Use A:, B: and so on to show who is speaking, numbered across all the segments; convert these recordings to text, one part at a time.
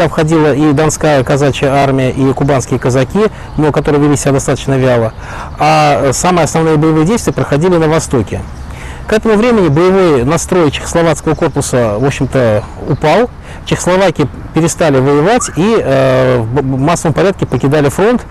A: Туда входила и Донская казачья армия, и кубанские казаки, но которые вели себя достаточно вяло. А самые основные боевые действия проходили на востоке. К этому времени боевой настрой чехословацкого корпуса, в общем-то, упал. Чехословаки перестали воевать и в массовом порядке покидали фронт,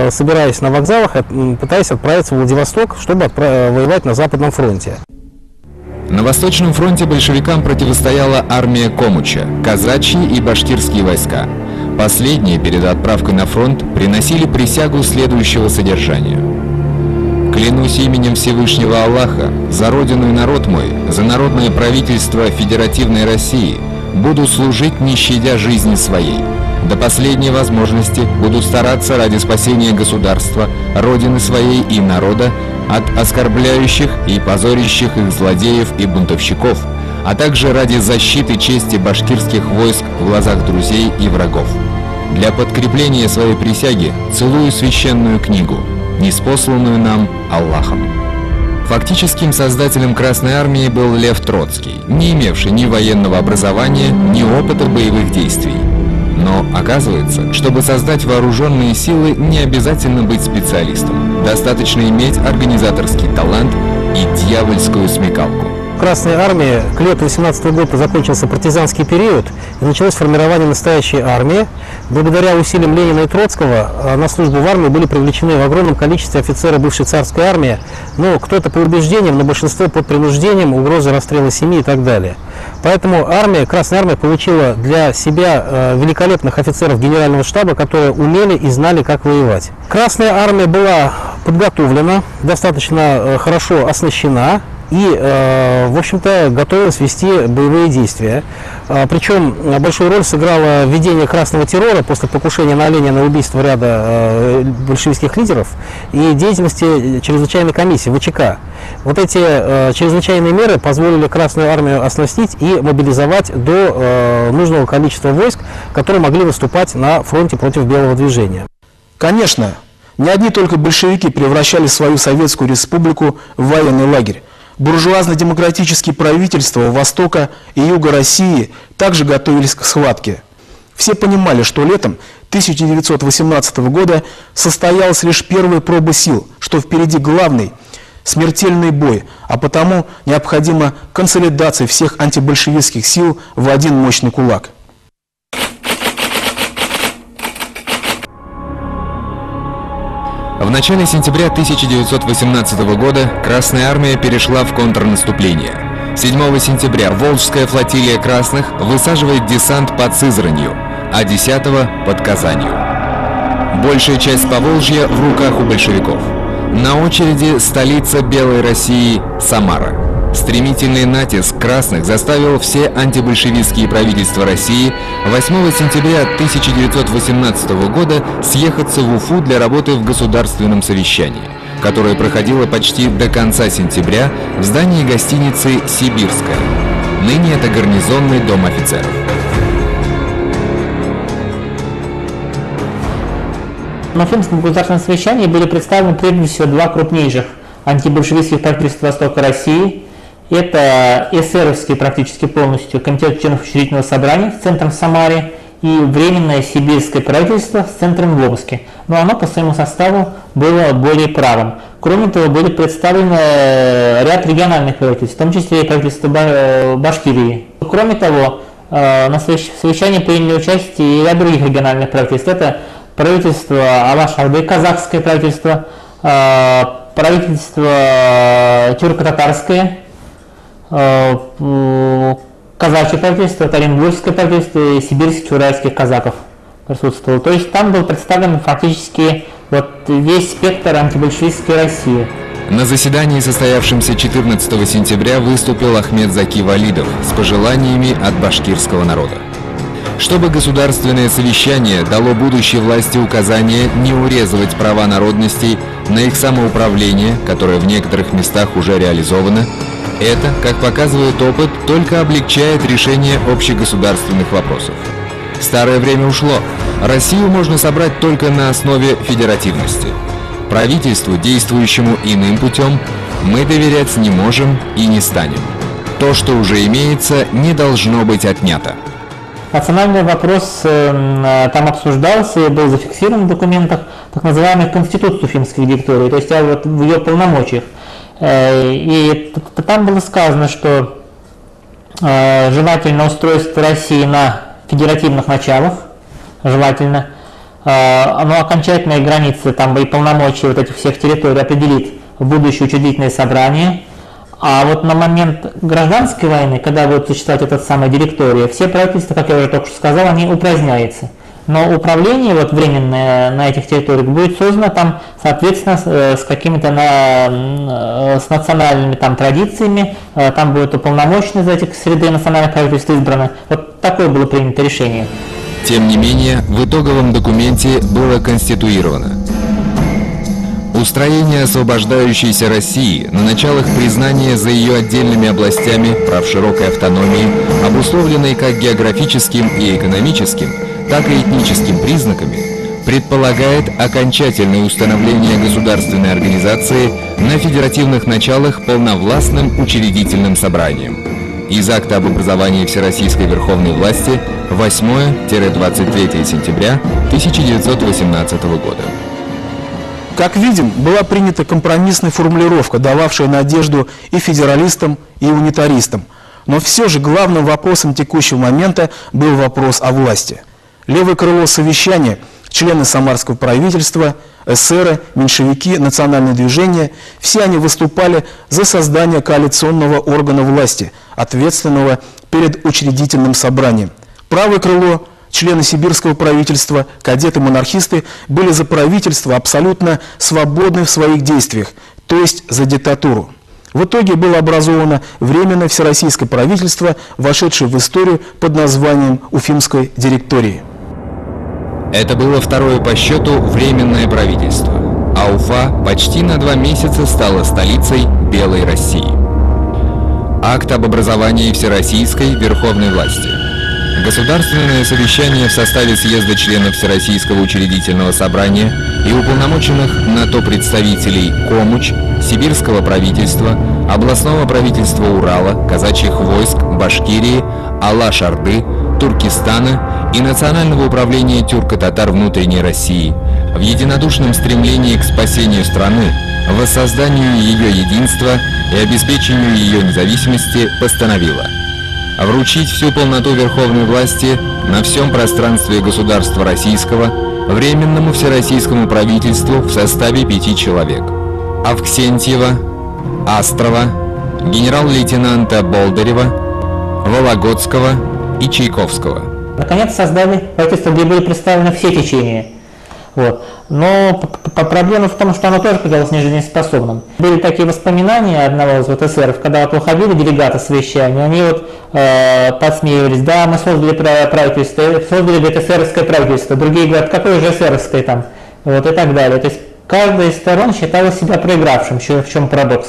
A: собираясь на вокзалах, пытаясь отправиться в Владивосток, чтобы воевать на Западном фронте.
B: На Восточном фронте большевикам противостояла армия Комуча, казачьи и башкирские войска. Последние перед отправкой на фронт приносили присягу следующего содержания. «Клянусь именем Всевышнего Аллаха, за родину и народ мой, за народное правительство Федеративной России, буду служить, не щадя жизни своей. До последней возможности буду стараться ради спасения государства, родины своей и народа от оскорбляющих и позорящих их злодеев и бунтовщиков, а также ради защиты чести башкирских войск в глазах друзей и врагов. Для подкрепления своей присяги целую священную книгу, ниспосланную нам Аллахом». Фактическим создателем Красной Армии был Лев Троцкий, не имевший ни военного образования, ни опыта боевых действий. Но оказывается, чтобы создать вооруженные силы, не обязательно быть специалистом. Достаточно иметь организаторский талант и дьявольскую смекалку.
A: В Красной армии к лету 18 года закончился партизанский период и началось формирование настоящей армии. Благодаря усилиям Ленина и Троцкого на службу в армии были привлечены в огромном количестве офицеры бывшей царской армии, но кто-то по убеждениям, но большинство под принуждением, угрозы расстрела семьи и так далее. Поэтому Красная армия получила для себя великолепных офицеров генерального штаба, которые умели и знали, как воевать. Красная армия была подготовлена, достаточно хорошо оснащена и, в общем-то, готовилась вести боевые действия. Причем большую роль сыграло введение красного террора после покушения на Ленина на убийство ряда большевистских лидеров и деятельности чрезвычайной комиссии ВЧК. Вот эти чрезвычайные меры позволили Красную армию оснастить и мобилизовать до нужного количества войск, которые могли выступать на фронте против белого движения.
C: Конечно, не одни только большевики превращали свою советскую республику в военный лагерь. Буржуазно-демократические правительства Востока и Юга России также готовились к схватке. Все понимали, что летом 1918 года состоялась лишь первая проба сил, что впереди главный смертельный бой, а потому необходима консолидация всех антибольшевистских сил в один мощный кулак.
B: В начале сентября 1918 года Красная армия перешла в контрнаступление. 7 сентября Волжская флотилия красных высаживает десант под Сызранью, а 10-го под Казанью. Большая часть Поволжья в руках у большевиков. На очереди столица Белой России – Самара. Стремительный натиск красных заставил все антибольшевистские правительства России 8 сентября 1918 года съехаться в Уфу для работы в государственном совещании, которое проходило почти до конца сентября в здании гостиницы «Сибирская». Ныне это гарнизонный дом офицеров.
D: На Уфимском государственном совещании были представлены прежде всего два крупнейших антибольшевистских правительства Востока России. Это эсеровский практически полностью комитет членов учредительного собрания с центром в Самаре и Временное сибирское правительство с центром в Омске. Но оно по своему составу было более правым. Кроме того, были представлены ряд региональных правительств, в том числе и правительство Башкирии. Кроме того, на совещании приняли участие и ряд других региональных правительств. Это правительство Алаш-Орды, казахское правительство, правительство тюрко-татарское, казачье правительство, оренбургское правительство и сибирских чурайских казаков присутствовало. То есть там был представлен фактически весь спектр антибольшевистской России.
B: На заседании, состоявшемся 14 сентября, выступил Ахмед Заки Валидов с пожеланиями от башкирского народа. Чтобы государственное совещание дало будущей власти указание не урезывать права народностей на их самоуправление, которое в некоторых местах уже реализовано, это, как показывает опыт, только облегчает решение общегосударственных вопросов. Старое время ушло. Россию можно собрать только на основе федеративности. Правительству, действующему иным путем, мы доверять не можем и не станем. То, что уже имеется, не должно быть отнято.
D: национальный вопрос там обсуждался и был зафиксирован в документах так называемой Конституции Уфимской директории, то есть вот в ее полномочиях. И там было сказано, что желательно устройство России на федеративных началах, желательно, но окончательные границы там и полномочия вот этих всех территорий определит будущее учредительное собрание. А вот на момент гражданской войны, когда будет существовать эта самая директория, все правительства, как я уже только что сказал, они упраздняются. Но управление вот временное на этих территориях будет создано там, соответственно, с какими-то с национальными там традициями, там будут уполномоченные из этих среды национальных правительств избраны. Вот такое было принято решение.
B: Тем не менее, в итоговом документе было конституировано: устроение освобождающейся России на началах признания за ее отдельными областями прав широкой автономии, обусловленной как географическим и экономическим, так и этническим признаками, предполагает окончательное установление государственной организации на федеративных началах полновластным учредительным собранием. Из акта об образовании Всероссийской Верховной власти 8-23 сентября 1918 года.
C: Как видим, была принята компромиссная формулировка, дававшая надежду и федералистам, и унитаристам. Но все же главным вопросом текущего момента был вопрос о власти. Левое крыло совещания, члены самарского правительства, эсеры, меньшевики, национальное движение – все они выступали за создание коалиционного органа власти, ответственного перед учредительным собранием. Правое крыло, члены сибирского правительства, кадеты-монархисты были за правительство абсолютно свободны в своих действиях, то есть за диктатуру. В итоге было образовано Временное всероссийское правительство, вошедшее в историю под названием Уфимской директории.
B: Это было второе по счету Временное правительство, а Уфа почти на 2 месяца стала столицей Белой России. Акт об образовании Всероссийской Верховной власти. Государственное совещание в составе съезда членов Всероссийского учредительного собрания и уполномоченных на то представителей Комуч, Сибирского правительства, областного правительства Урала, казачьих войск, Башкирии, Алаш-Орды, Туркестана и Национального управления тюрко-татар внутренней России в единодушном стремлении к спасению страны, воссозданию ее единства и обеспечению ее независимости постановила вручить всю полноту верховной власти на всем пространстве государства российского Временному всероссийскому правительству в составе 5 человек: Авксентьева, Астрова, генерал-лейтенанта Болдырева, Вологодского и Чайковского.
D: Наконец создали правительство, где были представлены все течения. Вот. Но проблема в том, что оно тоже оказалось нежизнеспособным. Были такие воспоминания одного из эсеров, когда вот уходили делегаты совещания, они вот подсмеивались: да, мы создали правительство, создали, говорит, эсеровское правительство. Другие говорят: какое же эсеровское там, вот, и так далее. То есть каждая из сторон считала себя проигравшим, в чем парадокс.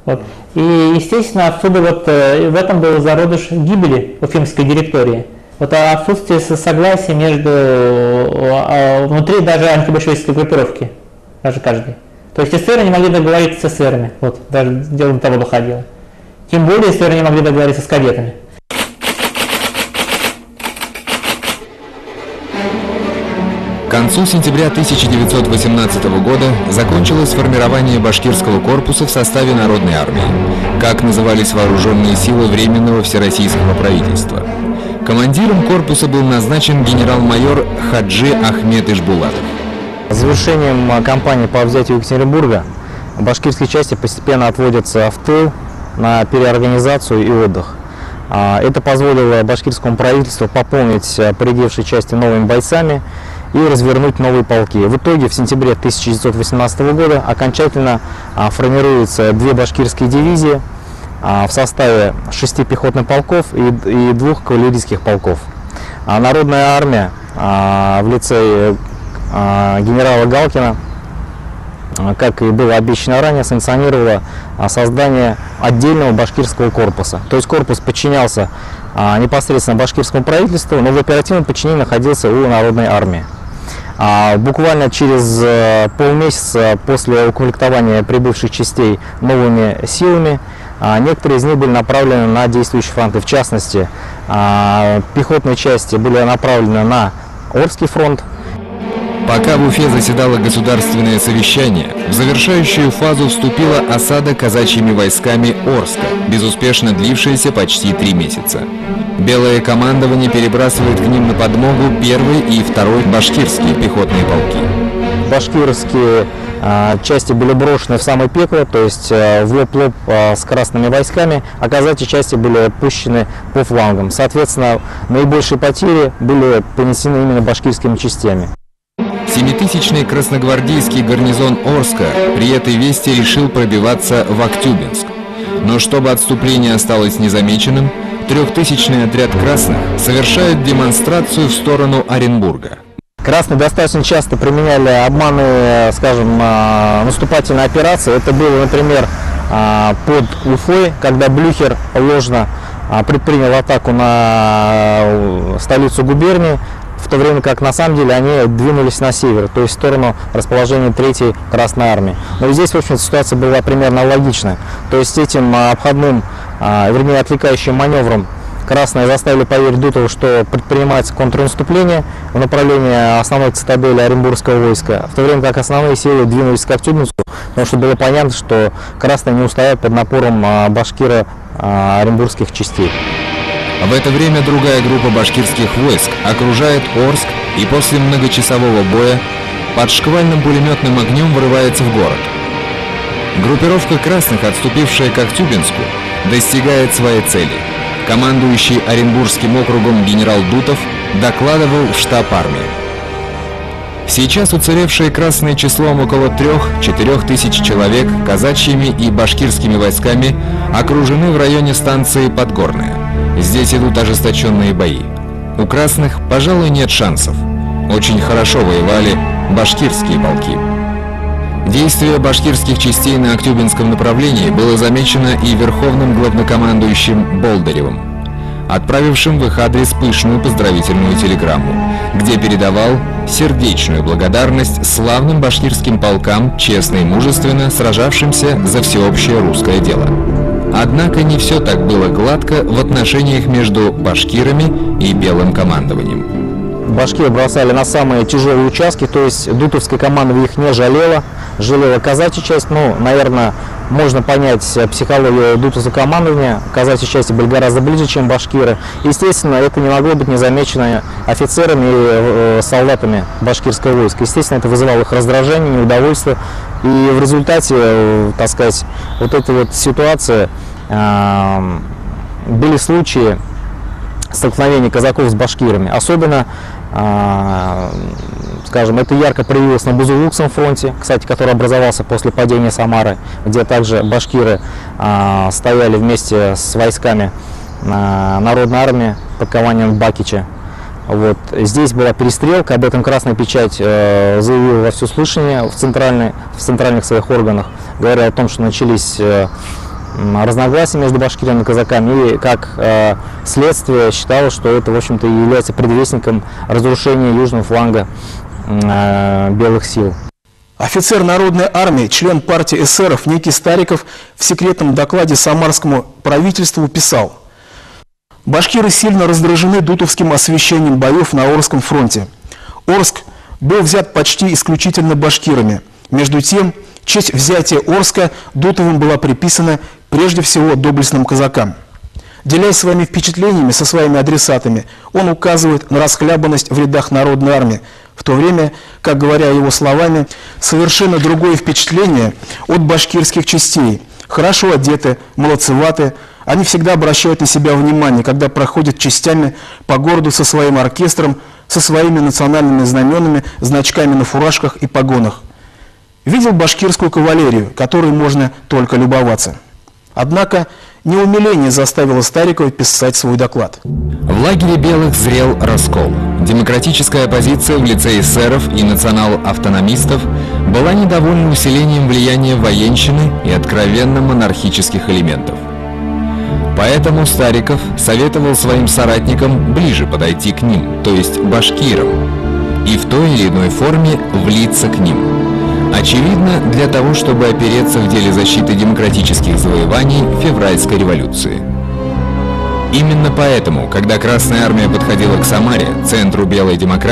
D: Вот. И, естественно, отсюда вот в этом был зародыш гибели Уфимской директории. Вот отсутствие согласия внутри даже антибольшевистской группировки, даже каждый. То есть эсеры не могли договориться с эсерами, вот, даже дело до того доходило. Тем более эсеры не могли договориться с кадетами.
B: К концу сентября 1918 года закончилось формирование башкирского корпуса в составе Народной армии, как назывались вооруженные силы Временного всероссийского правительства. Командиром корпуса был назначен генерал-майор Хаджи Ахмед Ишбулатов.
A: С завершением кампании по взятию Екатеринбурга башкирские части постепенно отводятся в тыл на переорганизацию и отдых. Это позволило башкирскому правительству пополнить поредевшие части новыми бойцами и развернуть новые полки. В итоге в сентябре 1918 года окончательно формируются 2 башкирские дивизии в составе 6 пехотных полков и 2 кавалерийских полков. Народная армия в лице генерала Галкина, как и было обещано ранее, санкционировала создание отдельного башкирского корпуса. То есть корпус подчинялся непосредственно башкирскому правительству, но в оперативном подчинении находился у Народной армии. Буквально через полмесяца после укомплектования прибывших частей новыми силами
E: Некоторые из них были направлены на действующие фронты. В частности, пехотные части были направлены на Орский фронт.
B: Пока в Уфе заседало государственное совещание, в завершающую фазу вступила осада казачьими войсками Орска, безуспешно длившаяся почти 3 месяца. Белое командование перебрасывает к ним на подмогу 1-й и 2-й башкирские пехотные полки.
E: Башкирские части были брошены в самое пекло, то есть в лоб-лоб с красными войсками, а казачьи части были пущены по флангам. Соответственно, наибольшие потери были понесены именно башкирскими частями.
B: 7-тысячный красногвардейский гарнизон Орска при этой вести решил пробиваться в Актюбинск. Но чтобы отступление осталось незамеченным, 3000-й отряд красных совершает демонстрацию в сторону Оренбурга.
E: Красные достаточно часто применяли обманы, скажем, наступательные операции. Это было, например, под Уфой, когда Блюхер ложно предпринял атаку на столицу губернии, в то время как на самом деле они двинулись на север, то есть в сторону расположения 3-й Красной Армии. Но и здесь, в общем, ситуация была примерно аналогичная. То есть этим обходным, вернее, отвлекающим маневром красные заставили поверить Дутову, что предпринимается контрнаступление в направлении основной цитадели Оренбургского войска, в то время как основные силы двинулись к Актюбинску, потому что было понятно, что красные не устоят под напором башкиро-оренбургских частей.
B: В это время другая группа башкирских войск окружает Орск и после многочасового боя под шквальным пулеметным огнем врывается в город. Группировка красных, отступившая к Актюбинску, достигает своей цели. Командующий Оренбургским округом генерал Дутов докладывал в штаб армии. Сейчас уцелевшие красные числом около 3-4 тысяч человек казачьими и башкирскими войсками окружены в районе станции Подгорная. Здесь идут ожесточенные бои. У красных, пожалуй, нет шансов. Очень хорошо воевали башкирские полки. Действие башкирских частей на Актюбинском направлении было замечено и верховным главнокомандующим Болдыревым, отправившим в их адрес пышную поздравительную телеграмму, где передавал сердечную благодарность славным башкирским полкам, честно и мужественно сражавшимся за всеобщее русское дело. Однако не все так было гладко в отношениях между башкирами и белым командованием.
E: Башкиры бросали на самые тяжелые участки, то есть дутовское командование их не жалело, жалела казачья часть. Ну, наверное, можно понять психологию дутовского командования. Казачьи части были гораздо ближе, чем башкиры. Естественно, это не могло быть не замечено офицерами и солдатами башкирского войска. Естественно, это вызывало их раздражение, неудовольствие. И в результате, так сказать, вот этой вот ситуации были случаи столкновения казаков с башкирами. Особенно, скажем, это ярко проявилось на Бузулукском фронте, кстати, который образовался после падения Самары, где также башкиры стояли вместе с войсками Народной армии под командованием Бакича. Вот. Здесь была перестрелка, об этом Красная Печать заявила во всеуслышание в центральных своих органах, говоря о том, что начались разногласия между башкирами и казаками, и как следствие считало, что это, в общем-то, является предвестником разрушения южного фланга белых сил.
C: Офицер Народной армии, член партии эсеров некий Стариков в секретном докладе самарскому правительству писал: «Башкиры сильно раздражены дутовским освещением боев на Орском фронте. Орск был взят почти исключительно башкирами. Между тем, честь взятия Орска Дутовым была приписана прежде всего доблестным казакам». Делясь своими впечатлениями со своими адресатами, он указывает на расхлябанность в рядах Народной армии, в то время, как, говоря его словами, совершенно другое впечатление от башкирских частей. Хорошо одеты, молодцеваты, они всегда обращают на себя внимание, когда проходят частями по городу со своим оркестром, со своими национальными знаменами, значками на фуражках и погонах. Видел башкирскую кавалерию, которой можно только любоваться. Однако не умиление заставило Старикова писать свой доклад.
B: В лагере белых зрел раскол. Демократическая оппозиция в лице эсеров и национал-автономистов была недовольна усилением влияния военщины и откровенно монархических элементов. Поэтому Стариков советовал своим соратникам ближе подойти к ним, то есть башкирам, и в той или иной форме влиться к ним. Очевидно, для того, чтобы опереться в деле защиты демократических завоеваний февральской революции. Именно поэтому, когда Красная Армия подходила к Самаре, центру белой демократии,